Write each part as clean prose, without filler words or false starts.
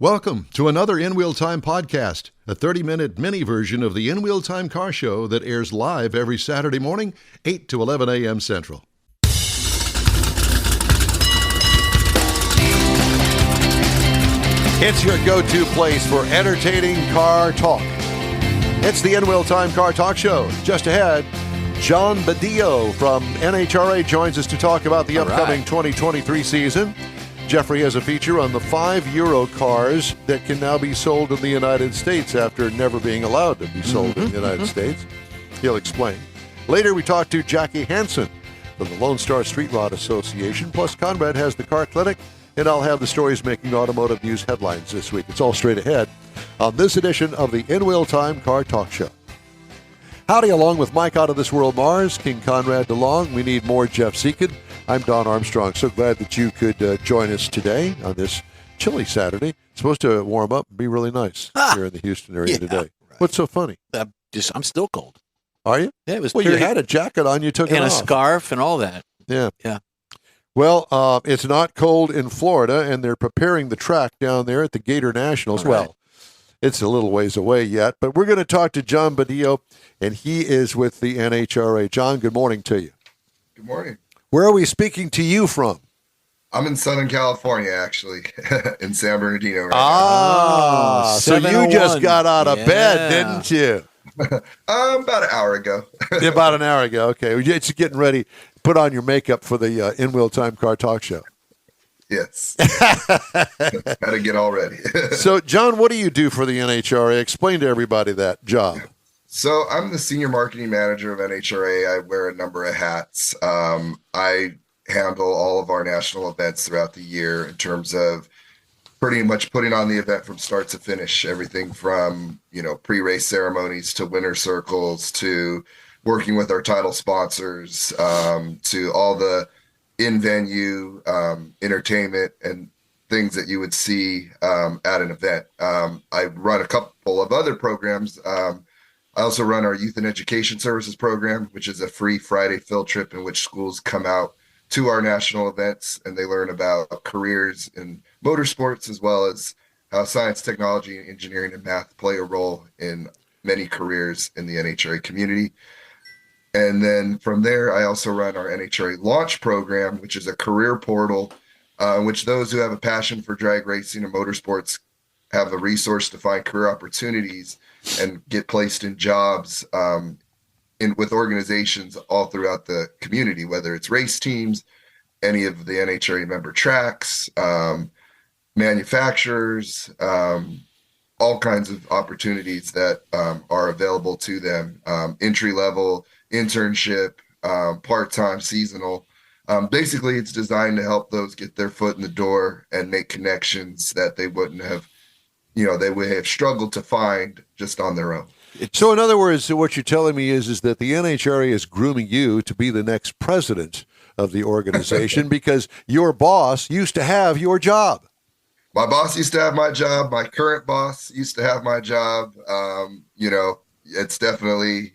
Welcome to another In Wheel Time podcast, a 30-minute mini version of the In Wheel Time car show that airs live every Saturday morning, 8 to 11 a.m. Central. It's your go-to place for entertaining car talk. It's the In Wheel Time Car Talk Show. Just ahead, John Baadilla from NHRA joins us to talk about the upcoming 2023 season. Jeffrey has a feature on the 5 Euro cars that can now be sold in the United States after never being allowed to be sold in the United States. He'll explain. Later, we talk to Jackie Hansen from the Lone Star Street Rod Association. Plus, Conrad has the car clinic, and I'll have the stories making automotive news headlines this week. It's all straight ahead on this edition of the In Wheel Time Car Talk Show. Howdy, along with Mike out of this world, Mars, King Conrad DeLong. We need more Jeff Dziekan. I'm Don Armstrong. So glad that you could join us today on this chilly Saturday. It's supposed to warm up and be really nice here in the Houston area today. Right. What's so funny? I'm still cold. Are you? Yeah, it was. Well, you had a jacket on. You took it off. And a scarf and all that. Yeah. Yeah. Well, it's not cold in Florida, and they're preparing the track down there at the GatorNationals. Right. Well, it's a little ways away yet, but we're going to talk to John Baadilla, and he is with the NHRA. John, good morning to you. Good morning. Where are we speaking to you from? I'm in Southern California, actually, in San Bernardino right now. So you just got out of bed, didn't you? About an hour ago. About an hour ago. Okay. We're just getting ready. Put on your makeup for the In Wheel Time Car Talk Show. Yes. Got to get all ready. So, John, what do you do for the NHRA? Explain to everybody that job. So I'm the senior marketing manager of NHRA. I wear a number of hats. I handle all of our national events throughout the year in terms of pretty much putting on the event from start to finish, everything from, pre-race ceremonies to winner circles to working with our title sponsors, to all the in-venue entertainment and things that you would see at an event. I run a couple of other programs. I also run our Youth and Education Services program, which is a free Friday field trip in which schools come out to our national events and they learn about careers in motorsports, as well as how science, technology, engineering, and math play a role in many careers in the NHRA community. And then from there, I also run our NHRA Launch program, which is a career portal in which those who have a passion for drag racing and motorsports have a resource to find career opportunities and get placed in jobs with organizations all throughout the community, whether it's race teams, any of the NHRA member tracks, manufacturers, all kinds of opportunities that are available to them, entry-level, internship, part-time, seasonal. Basically, it's designed to help those get their foot in the door and make connections that they wouldn't have, they would have struggled to find just on their own. So in other words, what you're telling me is that the NHRA is grooming you to be the next president of the organization because your boss used to have your job. My boss used to have my job. My current boss used to have my job. It's definitely,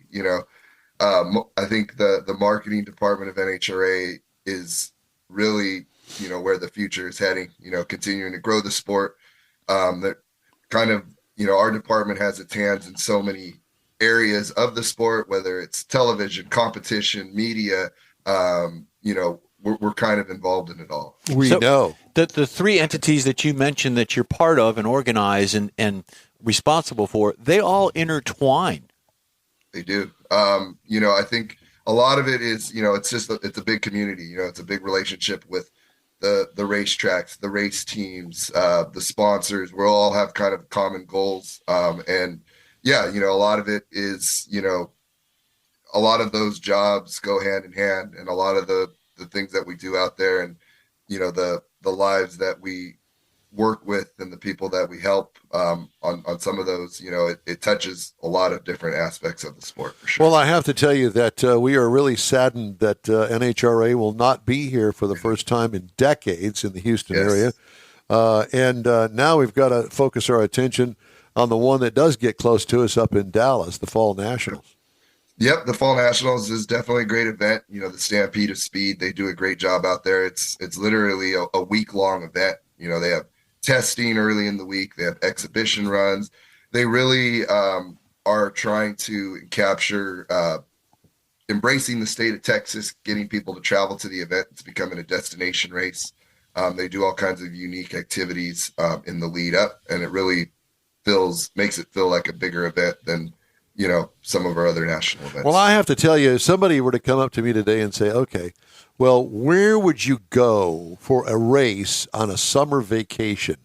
I think the marketing department of NHRA is really, where the future is heading, continuing to grow the sport. That kind of, our department has its hands in so many areas of the sport, whether it's television, competition, media, we're kind of involved in it all. We know. The three entities that you mentioned that you're part of and organize and responsible for, they all intertwine. They do. I think a lot of it is, it's a big community, it's a big relationship with the racetracks, the race teams, the sponsors. We all have kind of common goals. And yeah, a lot of it is, a lot of those jobs go hand in hand, and a lot of the things that we do out there and, the lives that we work with and the people that we help on some of those, it touches a lot of different aspects of the sport for sure. Well, I have to tell you that we are really saddened that NHRA will not be here for the first time in decades in the Houston area. And now we've got to focus our attention on the one that does get close to us up in Dallas, the Fall Nationals. Yep, the Fall Nationals is definitely a great event. The Stampede of Speed, they do a great job out there. It's literally a week-long event. They have testing early in the week. They have exhibition runs. They really are trying to capture embracing the state of Texas, getting people to travel to the event. It's becoming a destination race. They do all kinds of unique activities in the lead up, and it really makes it feel like a bigger event than some of our other national events. Well, I have to tell you, if somebody were to come up to me today and say, okay, well, where would you go for a race on a summer vacation?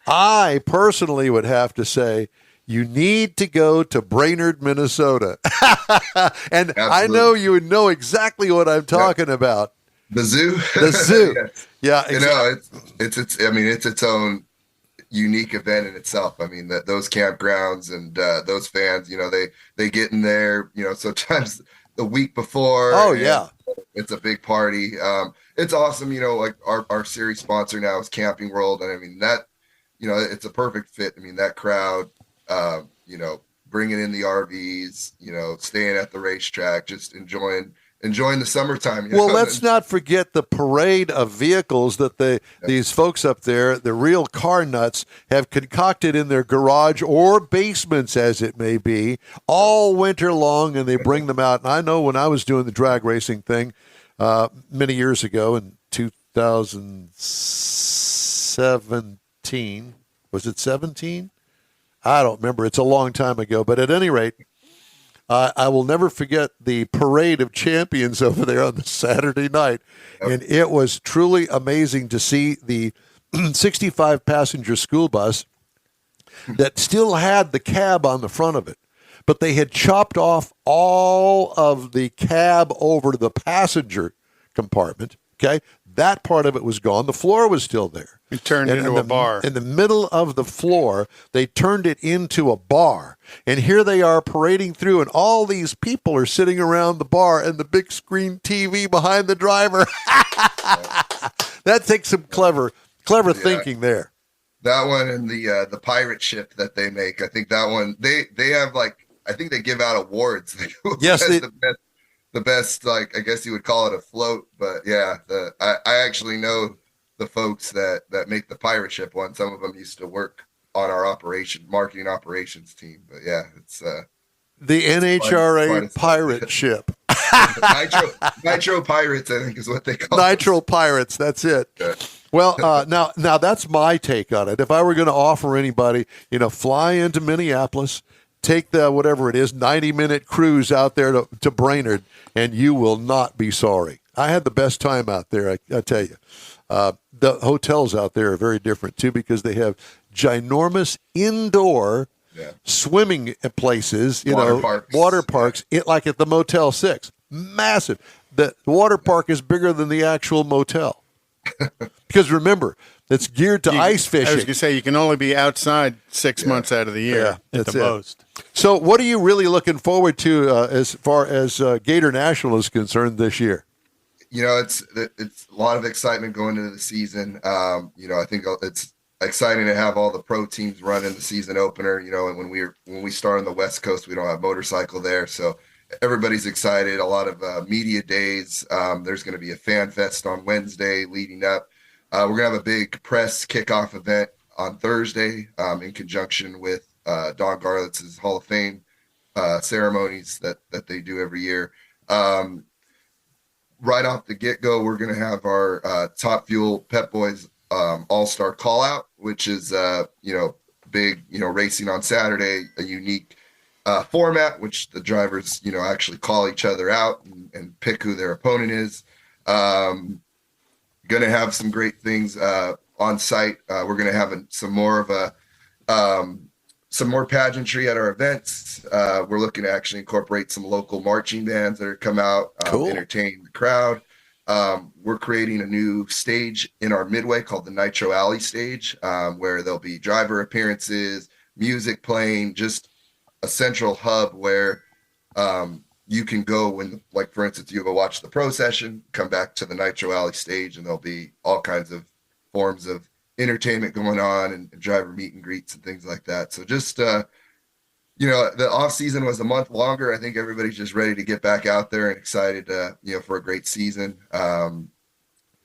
I personally would have to say, you need to go to Brainerd, Minnesota. And Absolutely. I know you would know exactly what I'm talking about. The zoo. The zoo. Yes. Yeah, exactly. It's its own unique event in itself. I mean, those campgrounds and those fans, they get in there, sometimes the week before. Oh, yeah. It's a big party. It's awesome. Like our series sponsor now is Camping World. And I mean, that, it's a perfect fit. I mean, that crowd, bringing in the RVs, staying at the racetrack, just enjoying the summertime. Well, let's not forget the parade of vehicles that these folks up there, the real car nuts, have concocted in their garage or basements, as it may be, all winter long, and they bring them out. And I know when I was doing the drag racing thing many years ago in 2017, was it 17? I don't remember. It's a long time ago. But at any rate, I will never forget the parade of champions over there on the Saturday night. And it was truly amazing to see the 65-passenger school bus that still had the cab on the front of it. But they had chopped off all of the cab over to the passenger compartment. Okay? That part of it was gone. The floor was still there. It turned into a bar. In the middle of the floor, they turned it into a bar. And here they are parading through, and all these people are sitting around the bar and the big screen TV behind the driver. That takes some clever thinking there. That one and the pirate ship that they make. I think that one, they have I think they give out awards. Yes, the best, I guess you would call it a float, but yeah, I actually know the folks that make the pirate ship one. Some of them used to work on our marketing operations team, but yeah, it's the NHRA pirate ship. Nitro Pirates, I think is what they call Nitro Pirates. That's it. Yeah. Well, now that's my take on it. If I were going to offer anybody, fly into Minneapolis, take the whatever it is 90-minute cruise out there to Brainerd, and you will not be sorry. I had the best time out there, I tell you. The hotels out there are very different too, because they have ginormous indoor swimming places, water parks, like at the Motel 6. Massive. The water park is bigger than the actual motel. Because remember, it's geared to ice fishing. I was going to say, you can only be outside 6 months out of the year at the most. So what are you really looking forward to as far as Gator National is concerned this year? It's a lot of excitement going into the season. I think it's exciting to have all the pro teams running the season opener. And when we start on the West Coast, we don't have motorcycle there, so everybody's excited. A lot of media days. There's going to be a fan fest on Wednesday leading up. We're going to have a big press kickoff event on Thursday in conjunction with Don Garlitz's Hall of Fame ceremonies that they do every year. Right off the get-go, we're going to have our Top Fuel Pep Boys All-Star Call-Out, which is, big, racing on Saturday, a unique format, which the drivers, actually call each other out and pick who their opponent is. Going to have some great things on site. We're going to have some more pageantry at our events. We're looking to actually incorporate some local marching bands that are come out, entertain the crowd. We're creating a new stage in our midway called the Nitro Alley stage, where there'll be driver appearances, music playing, just a central hub where you can go when, for instance, you go watch the pro session, come back to the Nitro Alley stage, and there'll be all kinds of forms of entertainment going on and driver meet and greets and things like that. So just, the off season was a month longer. I think everybody's just ready to get back out there and excited, for a great season.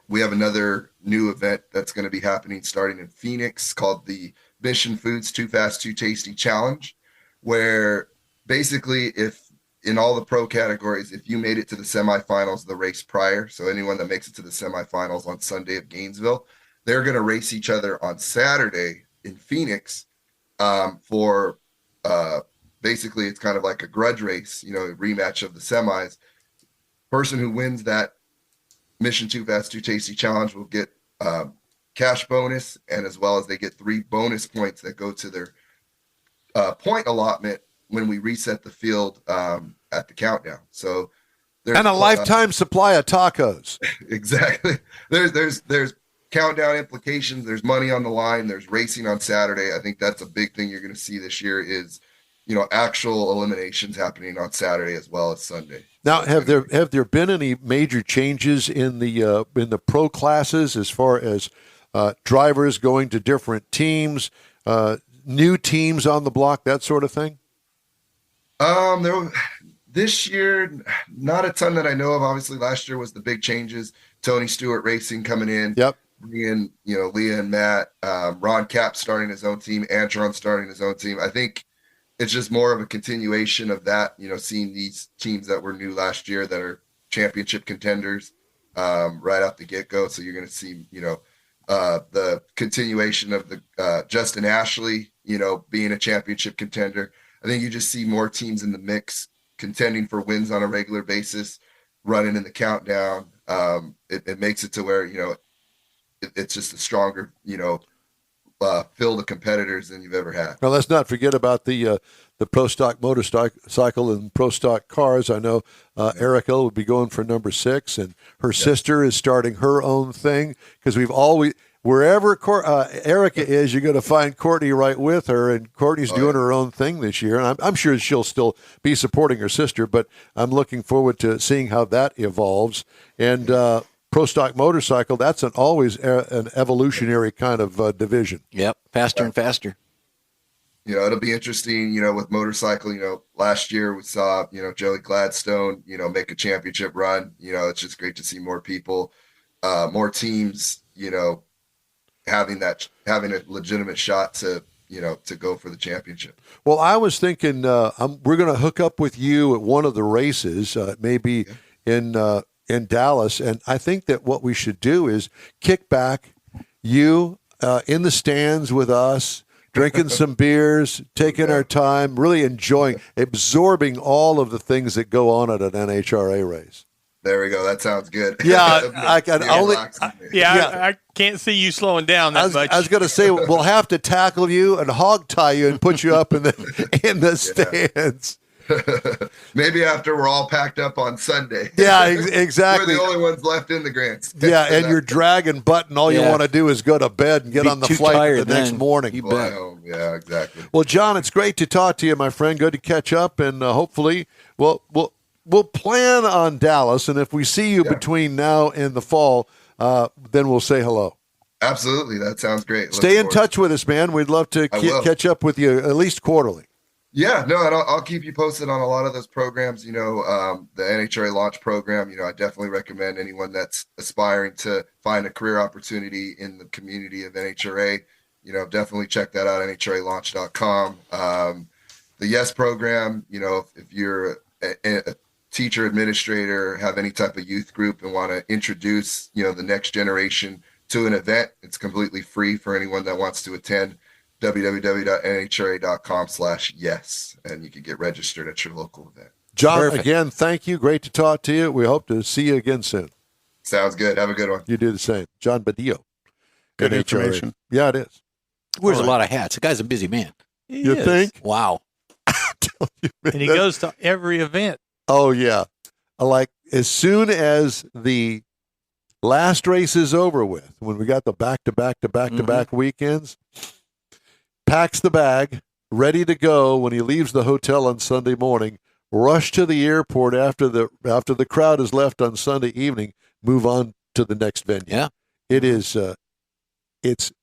We have another new event that's going to be happening starting in Phoenix called the Mission Foods Too Fast, Too Tasty Challenge, where basically if in all the pro categories, if you made it to the semifinals the race prior, so anyone that makes it to the semifinals on Sunday at Gainesville, they're going to race each other on Saturday in Phoenix for basically it's kind of like a grudge race, a rematch of the semis. Person who wins that Mission Too Fast, Too Tasty Challenge will get cash bonus, and as well as they get 3 bonus points that go to their point allotment when we reset the field at the countdown. So and a lifetime supply of tacos. Exactly. There's countdown implications. There's money on the line. There's racing on Saturday. I think that's a big thing you're going to see this year is, actual eliminations happening on Saturday as well as Sunday. Now, have there been any major changes in the pro classes as far as drivers going to different teams, new teams on the block, that sort of thing? This year, not a ton that I know of. Obviously, last year was the big changes. Tony Stewart Racing coming in. Yep. Bringing, Leah and Matt, Ron Cap starting his own team, Antron starting his own team. I think it's just more of a continuation of that, seeing these teams that were new last year that are championship contenders right out the get-go. So you're going to see, the continuation of the Justin Ashley, being a championship contender. I think you just see more teams in the mix contending for wins on a regular basis, running in the countdown. It makes it to where, it's just a stronger, field of competitors than you've ever had. Now, let's not forget about the pro stock motorcycle and pro stock cars. I know Erica will be going for number 6, and her sister is starting her own thing because we've always wherever Erica is, you're going to find Courtney right with her, and Courtney's doing her own thing this year, and I'm sure she'll still be supporting her sister, but I'm looking forward to seeing how that evolves. And pro stock motorcycle, that's always an evolutionary kind of division. Yep, faster and faster. It'll be interesting, with motorcycle, last year we saw, Joey Gladstone, make a championship run. It's just great to see more people, more teams, having a legitimate shot to go for the championship. Well, I was thinking we're going to hook up with you at one of the races, maybe in Dallas, and I think that what we should do is kick back, you in the stands with us, drinking some beers, taking our time, really enjoying, absorbing all of the things that go on at an NHRA race. There we go. That sounds good. Yeah, I can't see you slowing down that much. I was going to say we'll have to tackle you and hog tie you and put you up in the stands. Maybe after we're all packed up on Sunday. Yeah, exactly. We're the only ones left in the grandstand. Yeah, and you're dragging butt, and all you want to do is go to bed and get on the flight the next morning. You bet. Yeah, exactly. Well, John, it's great to talk to you, my friend. Good to catch up, and hopefully we'll plan on Dallas, and if we see you between now and the fall, then we'll say hello. Absolutely. That sounds great. Stay in touch with us, man. We'd love to catch up with you at least quarterly. Yeah, no, and I'll keep you posted on a lot of those programs. The NHRA launch program, I definitely recommend anyone that's aspiring to find a career opportunity in the community of NHRA, definitely check that out, NHRAlaunch.com. The YES program, if you're a teacher, administrator, have any type of youth group and want to introduce, the next generation to an event, it's completely free for anyone that wants to attend. www.nhra.com/yes, and you can get registered at your local event. John, again, thank you. Great to talk to you. We hope to see you again soon. Sounds good. Have a good one. You do the same. John Baadilla. Good information. Yeah, it is. Wears a lot of hats. The guy's a busy man. You think? Wow. And he goes to every event. Oh, yeah. Like, as soon as the last race is over with, when we got the back-to-back weekends, packs the bag, ready to go when he leaves the hotel on Sunday morning, rush to the airport after the crowd has left on Sunday evening, move on to the next venue. Yeah. It is it's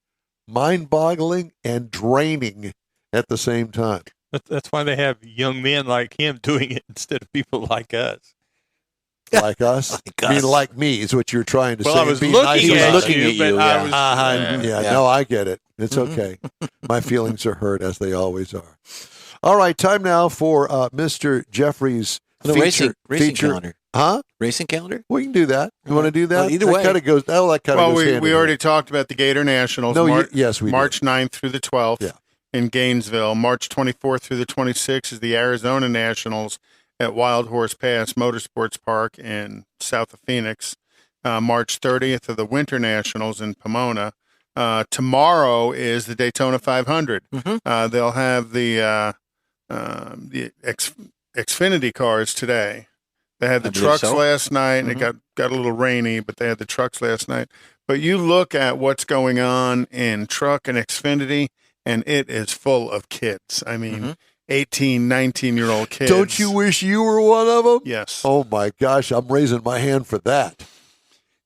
mind-boggling and draining at the same time. That's why they have young men like him doing it instead of people like us. like us. I mean, like me is what you're trying to say. Well, I was Be looking nice He was at about looking you, at but you, I yeah. was. yeah, no, I get it. It's okay. My feelings are hurt, as they always are. All right, time now for Mr. Jeffrey's The feature. racing calendar. Huh? Racing calendar? We can do that. You want to do that? Well, either that way. Kind of goes, that kind of Well, goes hand we in already hand. talked about the GatorNationals. No, yes, we did. March 9th through the 12th Yeah. in Gainesville. March 24th through the 26th is the Arizona Nationals at Wild Horse Pass Motorsports Park in south of Phoenix. March 30th are the Winter Nationals in Pomona. Tomorrow is the Daytona 500. They'll have the Xfinity cars today. They had the I believe trucks so. last night, and it got a little rainy, but they had the trucks last night. But you look at what's going on in truck and Xfinity, and it is full of kids. I mean, 18, 19-year-old kids. Don't you wish you were one of them? Yes. Oh, my gosh. I'm raising my hand for that.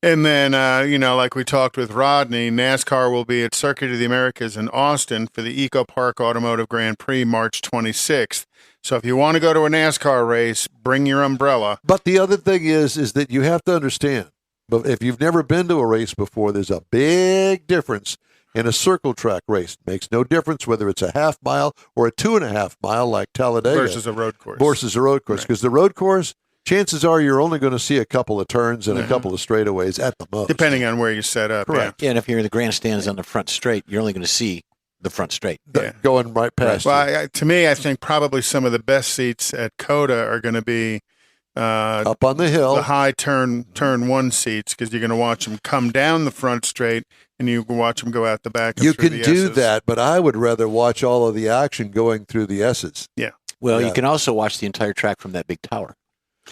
And then, like we talked with Rodney, NASCAR will be at Circuit of the Americas in Austin for the Eco Park Automotive Grand Prix March 26th. So if you want to go to a NASCAR race, bring your umbrella. But the other thing is that you have to understand, but if you've never been to a race before, there's a big difference in a circle track race. It makes no difference whether it's a half mile or a 2.5 mile like Talladega. Versus a road course. Versus a road course. Because the road course, chances are you're only going to see a couple of turns and a couple of straightaways at the most. Depending on where you set up. Correct. Yeah, and if you're in the grandstands on the front straight, you're only going to see the front straight. Going right past Well, to me, I think probably some of the best seats at COTA are going to be up on the hill. the high turn one seats, because you're going to watch them come down the front straight, and you can watch them go out the back. And You through can the do S's. that, but I would rather watch all of the action going through the S's. Yeah. Well, Yeah. you can also watch the entire track from that big tower.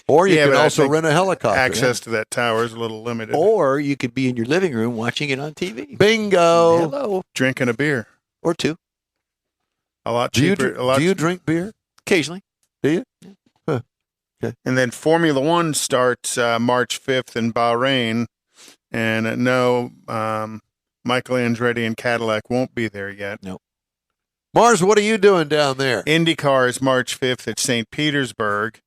Or you Yeah, can but I also think rent a helicopter. Access to that tower is a little limited. Or you could be in your living room watching it on TV. Bingo. Hello. Drinking a beer. Or two, A lot Do you, cheaper. a lot do you drink beer? occasionally. Do you? And then Formula One starts March 5th in Bahrain. And Michael Andretti and Cadillac won't be there yet. Mars, what are you doing down there? IndyCar is March 5th at St. Petersburg.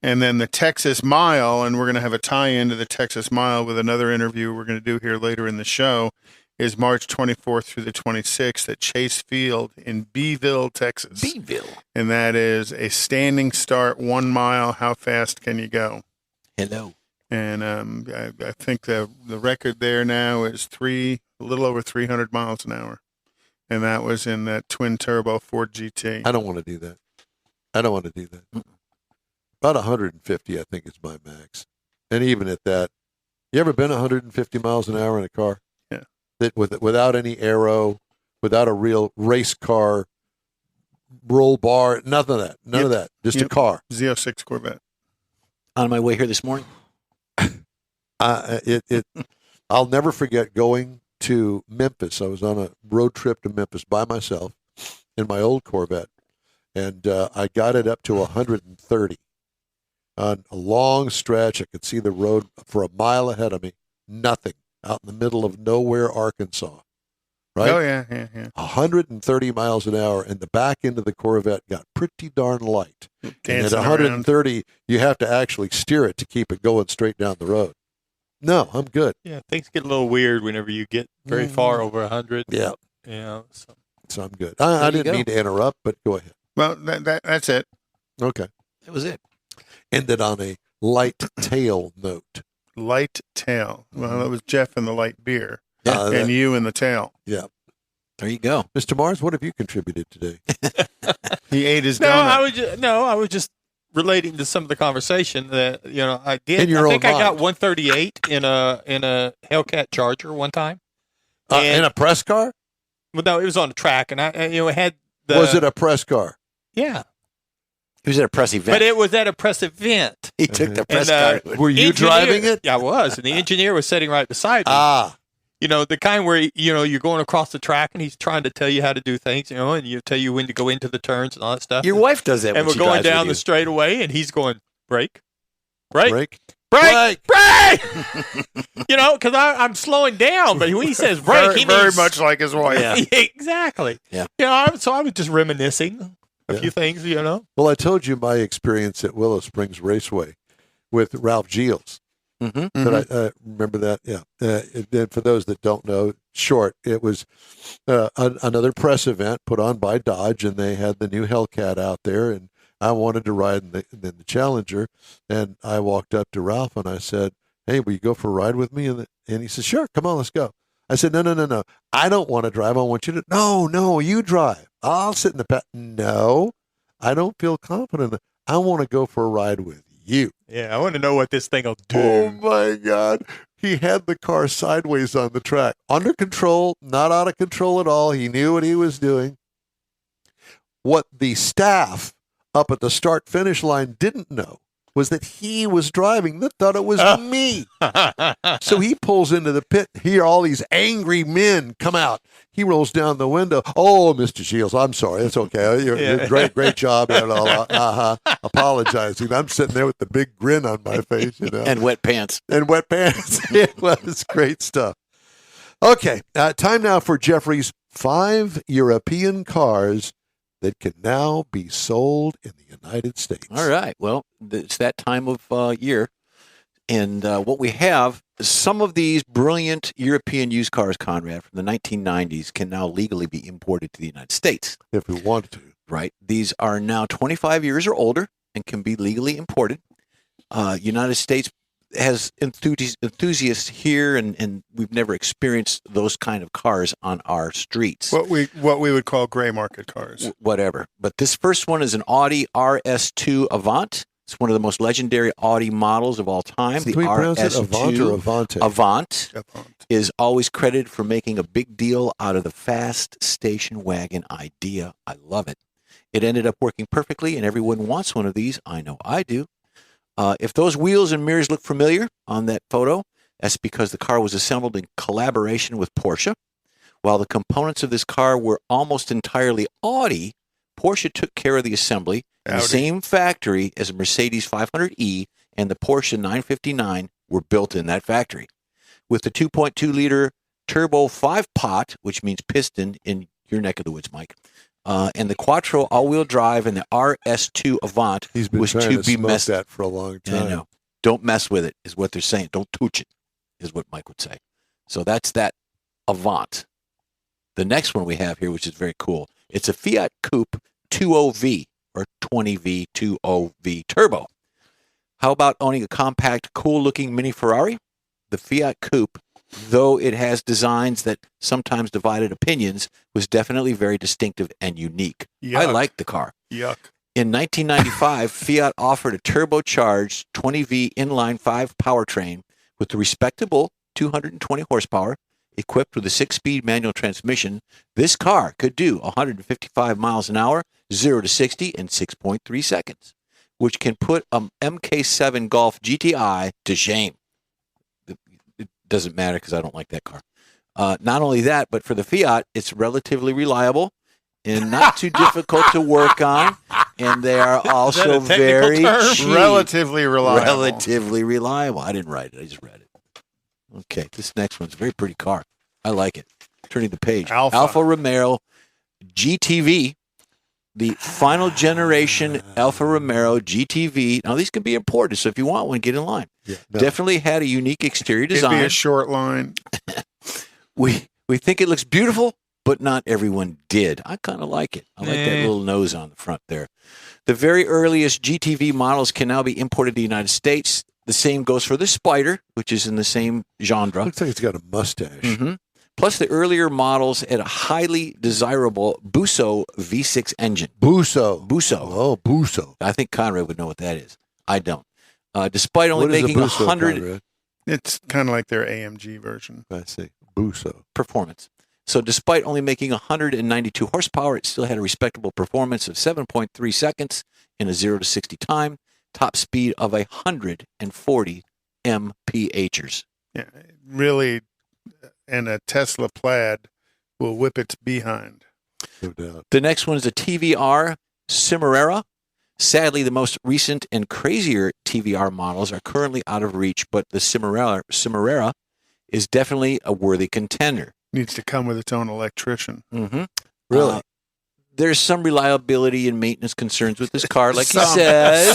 And then the Texas Mile, and we're going to have a tie-in to the Texas Mile with another interview we're going to do here later in the show, is March 24th through the 26th at Chase Field in Beeville, Texas. Beeville. And that is a standing start, 1 mile. How fast can you go? Hello. And I think the record there now is a little over 300 miles an hour. And that was in that twin-turbo Ford GT. I don't want to do that. About 150, I think, is my max. And even at that, you ever been 150 miles an hour in a car? Yeah. That without any aero, without a real race car, roll bar, none of that. None of that. Just a car. Z06 Corvette. On my way here this morning. I'll never forget going to Memphis. I was on a road trip to Memphis by myself in my old Corvette, and I got it up to 130 on a long stretch. I could see the road for a mile ahead of me. Nothing out in the middle of nowhere, Arkansas. Right? Oh, yeah. 130 miles an hour, and the back end of the Corvette got pretty darn light. And at Dancing 130, you have to actually steer it to keep it going straight down the road. No, I'm good. Yeah, things get a little weird whenever you get very far over 100. Yeah. Yeah. So I'm good. I you didn't go. mean to interrupt, but go ahead. Well, that's it. Okay. That was it. Ended on a light tail note. Light tail. Well, it was Jeff and the light beer. Yeah. And you and the tail. Yeah. There you go. Mr. Mars, what have you contributed today? He ate his No, donut. I was just relating to some of the conversation that I did. In your I think own I got mind. 138 in a Hellcat Charger one time. In a press car? Well, no, it was on the track, and I it had the. Was it a press car? Yeah, He was at a press event. but it was at a press event. He took the press And, card. Were you driving it? Yeah, I was, and the engineer was sitting right beside me. The kind where you're going across the track, and he's trying to tell you how to do things, and you tell you when to go into the turns and all that stuff. Your wife does that and when we're she going drives with down you. the straightaway, and he's going brake, brake, Break. brake, brake. Because I'm slowing down, but when he says brake, very, he very means much like his wife. Yeah. exactly. Yeah. So I was just reminiscing a few things. Well, I told you my experience at Willow Springs Raceway with Ralph Gilles. Mm-hmm. But I remember that. Yeah. And for those that don't know, short, it was another press event put on by Dodge, and they had the new Hellcat out there, and I wanted to ride in the Challenger, and I walked up to Ralph and I said, "Hey, will you go for a ride with me?" And he said, "Sure, come on, let's go." I said, No. I don't want to drive. I want you to. No, you drive. I'll sit in the back. No, I don't feel confident. I want to go for a ride with you. Yeah, I want to know what this thing will do. Oh my God. He had the car sideways on the track. Under control, not out of control at all. He knew what he was doing. What the staff up at the start-finish line didn't know was that he was driving. They thought it was me. So he pulls into the pit. Here, all these angry men come out. He rolls down the window. "Oh, Mr. Shields, I'm sorry. It's okay. You're great job." Apologizing. I'm sitting there with the big grin on my face, And wet pants. It was great stuff. Okay, time now for Jeffrey's 5 European cars that can now be sold in the United States. All right. Well, it's that time of year. And what we have, some of these brilliant European used cars, Conrad, from the 1990s can now legally be imported to the United States. If we wanted to. Right. These are now 25 years or older and can be legally imported. United States has enthusiasts here, and we've never experienced those kind of cars on our streets. What we would call gray market cars. Whatever. But this first one is an Audi RS2 Avant. It's one of the most legendary Audi models of all time. So the RS2 Avant or Avante? Avant is always credited for making a big deal out of the fast station wagon idea. I love it. It ended up working perfectly, and everyone wants one of these. I know I do. If those wheels and mirrors look familiar on that photo, that's because the car was assembled in collaboration with Porsche. While the components of this car were almost entirely Audi, Porsche took care of the assembly in the same factory as a Mercedes 500e and the Porsche 959 were built in that factory. With the 2.2-liter turbo 5-pot, which means piston in your neck of the woods, Mike, and the Quattro all-wheel drive and the RS2 Avant He's been was trying to be smoke messed. That for a long time. I know. Don't mess with it is what they're saying. Don't touch it is what Mike would say. So that's that Avant. The next one we have here, which is very cool, it's a Fiat Coupe 20V or 20V 20V Turbo. How about owning a compact, cool-looking mini Ferrari? The Fiat Coupe, though it has designs that sometimes divided opinions, was definitely very distinctive and unique. Yuck. I like the car. Yuck. In 1995, Fiat offered a turbocharged 20V inline 5 powertrain with the respectable 220 horsepower, equipped with a 6-speed manual transmission. This car could do 155 miles an hour, 0 to 60 in 6.3 seconds, which can put an MK7 Golf GTI to shame. It doesn't matter because I don't like that car. Not only that, but for the Fiat, it's relatively reliable and not too difficult to work on. And they are also very cheap. Relatively reliable. Relatively reliable. I didn't write it. I just read it. Okay, this next one's a very pretty car. I like it. Turning the page. Alfa Romeo GTV. The final generation Alfa Romeo GTV. Now, these can be imported, so if you want one, get in line. Yeah, Definitely had a unique exterior design. It'd be a short line. We think it looks beautiful, but not everyone did. I kind of like it. I like that little nose on the front there. The very earliest GTV models can now be imported to the United States. The same goes for the Spider, which is in the same genre. Looks like it's got a mustache. Mm-hmm. Plus, the earlier models had a highly desirable Busso V6 engine. Busso. Oh, Busso. I think Conrad would know what that is. I don't. Despite only making 100... It's kind of like their AMG version. I see. Busso. Performance. So despite only making 192 horsepower, it still had a respectable performance of 7.3 seconds in a 0 to 60 time, top speed of 140 mph. Yeah, really, and a Tesla Plaid will whip its behind. No doubt. The next one is a TVR Cimarera. Sadly, the most recent and crazier TVR models are currently out of reach, but the Cimarera is definitely a worthy contender. Needs to come with its own electrician. Mm-hmm. Really? There's some reliability and maintenance concerns with this car, like he said.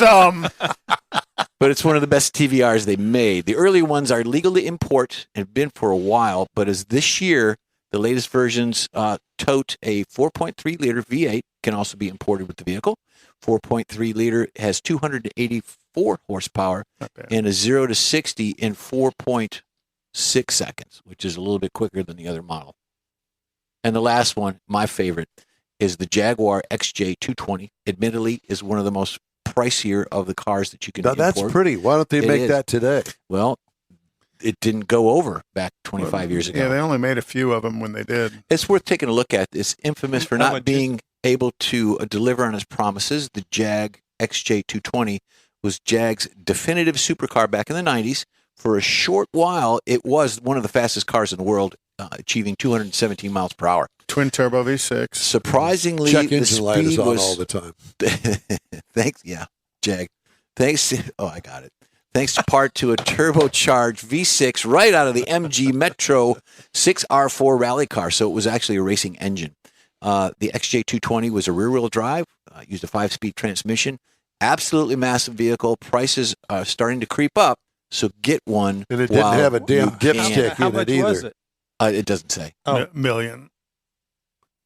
But it's one of the best TVRs they made. The early ones are legal to import and have been for a while, but as this year, the latest versions tote a 4.3-liter V8, can also be imported with the vehicle. 4.3-liter has 284 horsepower and a 0 to 60 in 4.6 seconds, which is a little bit quicker than the other model. And the last one, my favorite, is the Jaguar XJ220. Admittedly, is one of the most pricier of the cars that you can import. That's pretty. Why don't they make that today? Well, it didn't go over back 25 years ago. Yeah, they only made a few of them when they did. It's worth taking a look at. It's infamous for not being able to deliver on its promises. The Jag XJ220 was Jag's definitive supercar back in the 90s. For a short while, it was one of the fastest cars in the world, achieving 217 miles per hour. Twin turbo V6. Surprisingly, check the engine light is speed on was all the time. Thanks, yeah, Jag. Thanks. I got it. Thanks to part to a turbocharged V6 right out of the MG Metro 6R4 rally car. So it was actually a racing engine. The XJ220 was a rear-wheel drive, used a 5-speed transmission. Absolutely massive vehicle. Prices are starting to creep up, so get one. And it didn't have a damn dipstick How in much it either. was it? It doesn't say. Oh. Million.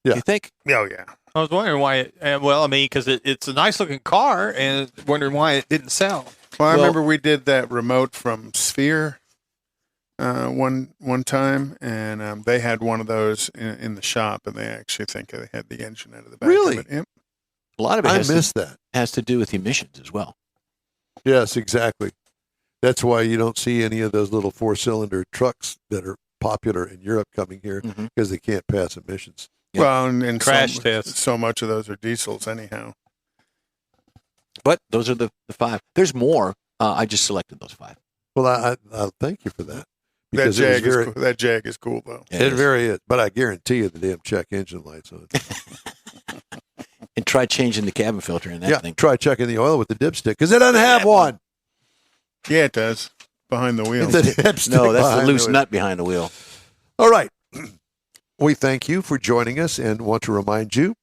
Yeah. You think? Oh, yeah. I was wondering why. Well, I mean, because it's a nice looking car, and wondering why it didn't sell. Well, I remember we did that remote from Sphere one time, and they had one of those in the shop, and they actually think they had the engine out of the back Really? of it. Yep. A lot of it I missed that. has to do with emissions as well. Yes, exactly. That's why you don't see any of those little 4-cylinder trucks that are popular in Europe coming here because they can't pass emissions. Yep. Well, and Crash tests. So much of those are diesels anyhow. But those are the 5. There's more. I just selected those 5. Well, I thank you for that. That Because it was Jag, is cool. That Jag is cool, though. Yeah, it very is. But I guarantee you the damn check engine light's on. And try changing the cabin filter in that Yeah, thing. try checking the oil with the dipstick because it doesn't have one. Yeah, it does. Behind the wheel. The dipstick No, that's the behind loose wheel. nut behind the wheel. All right. We thank you for joining us and want to remind you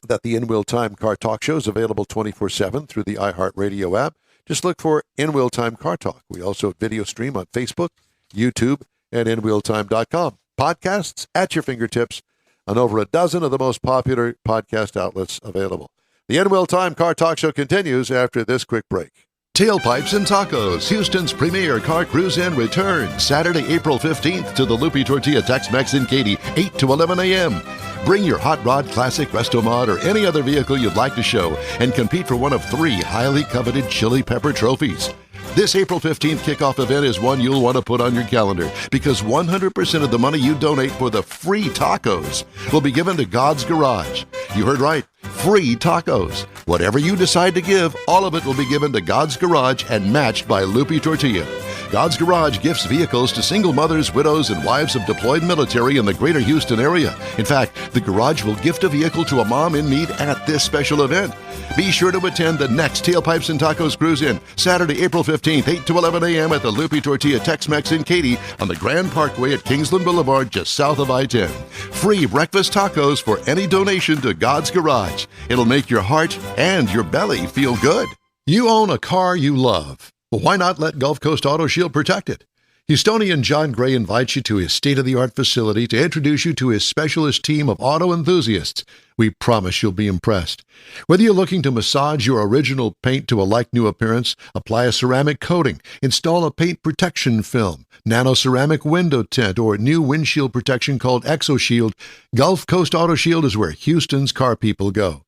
that the In Wheel Time Car Talk Show is available 24/7 through the iHeartRadio app. Just look for In Wheel Time Car Talk. We also video stream on Facebook, YouTube, and InWheelTime.com. Podcasts at your fingertips on over a dozen of the most popular podcast outlets available. The In Wheel Time Car Talk Show continues after this quick break. Tailpipes and Tacos, Houston's premier car cruise-in returns Saturday, April 15th to the Lupi Tortilla Tex-Mex in Katy, 8 to 11 a.m. Bring your Hot Rod, Classic, Resto-Mod, or any other vehicle you'd like to show and compete for one of 3 highly coveted Chili Pepper trophies. This April 15th kickoff event is one you'll want to put on your calendar because 100% of the money you donate for the free tacos will be given to God's Garage. You heard right. Free tacos. Whatever you decide to give, all of it will be given to God's Garage and matched by Lupi Tortilla. God's Garage gifts vehicles to single mothers, widows, and wives of deployed military in the greater Houston area. In fact, the garage will gift a vehicle to a mom in need at this special event. Be sure to attend the next Tailpipes and Tacos Cruise-In, Saturday, April 15th, 8 to 11 a.m. at the Lupi Tortilla Tex-Mex in Katy on the Grand Parkway at Kingsland Boulevard, just south of I-10. Free breakfast tacos for any donation to God's Garage. It'll make your heart and your belly feel good. You own a car you love. Well, why not let Gulf Coast Auto Shield protect it? Houstonian John Gray invites you to his state-of-the-art facility to introduce you to his specialist team of auto enthusiasts. We promise you'll be impressed. Whether you're looking to massage your original paint to a like-new appearance, apply a ceramic coating, install a paint protection film, nano-ceramic window tint, or new windshield protection called ExoShield, Gulf Coast Auto Shield is where Houston's car people go.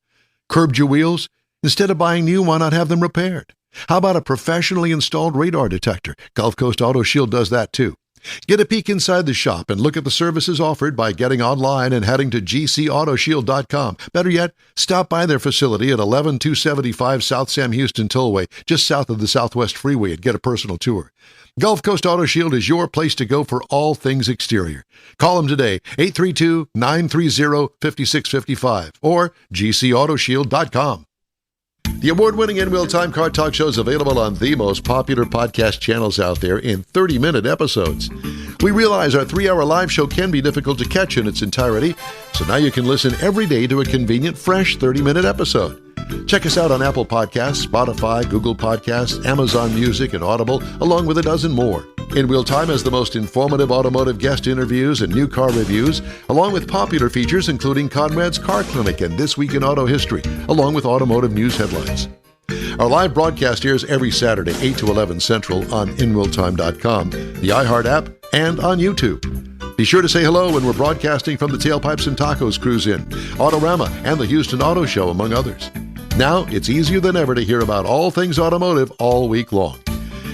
Curbed your wheels? Instead of buying new, why not have them repaired? How about a professionally installed radar detector? Gulf Coast Auto Shield does that too. Get a peek inside the shop and look at the services offered by getting online and heading to gcautoshield.com. Better yet, stop by their facility at 11275 South Sam Houston Tollway, just south of the Southwest Freeway, and get a personal tour. Gulf Coast Auto Shield is your place to go for all things exterior. Call them today, 832-930-5655 or gcautoshield.com. The award-winning In Wheel Time Car Talk Show is available on the most popular podcast channels out there in 30-minute episodes. We realize our 3-hour live show can be difficult to catch in its entirety, so now you can listen every day to a convenient, fresh 30-minute episode. Check us out on Apple Podcasts, Spotify, Google Podcasts, Amazon Music, and Audible, along with a dozen more. In Wheel Time has the most informative automotive guest interviews and new car reviews, along with popular features including Conrad's Car Clinic and This Week in Auto History, along with automotive news headlines. Our live broadcast airs every Saturday, 8 to 11 Central on InWheelTime.com, the iHeart app, and on YouTube. Be sure to say hello when we're broadcasting from the Tailpipes and Tacos Cruise-In, Autorama, and the Houston Auto Show, among others. Now, it's easier than ever to hear about all things automotive all week long.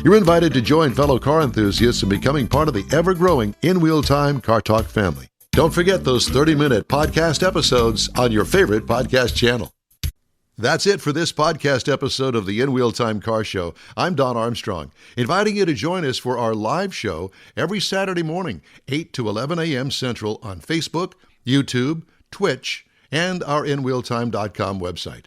You're invited to join fellow car enthusiasts in becoming part of the ever-growing In Wheel Time Car Talk family. Don't forget those 30-minute podcast episodes on your favorite podcast channel. That's it for this podcast episode of the In Wheel Time Car Show. I'm Don Armstrong, inviting you to join us for our live show every Saturday morning, 8 to 11 a.m. Central on Facebook, YouTube, Twitch, and our InWheelTime.com website.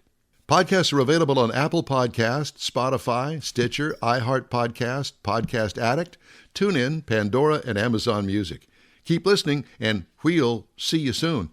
Podcasts are available on Apple Podcasts, Spotify, Stitcher, iHeart Podcast, Podcast Addict, TuneIn, Pandora, and Amazon Music. Keep listening, and we'll see you soon.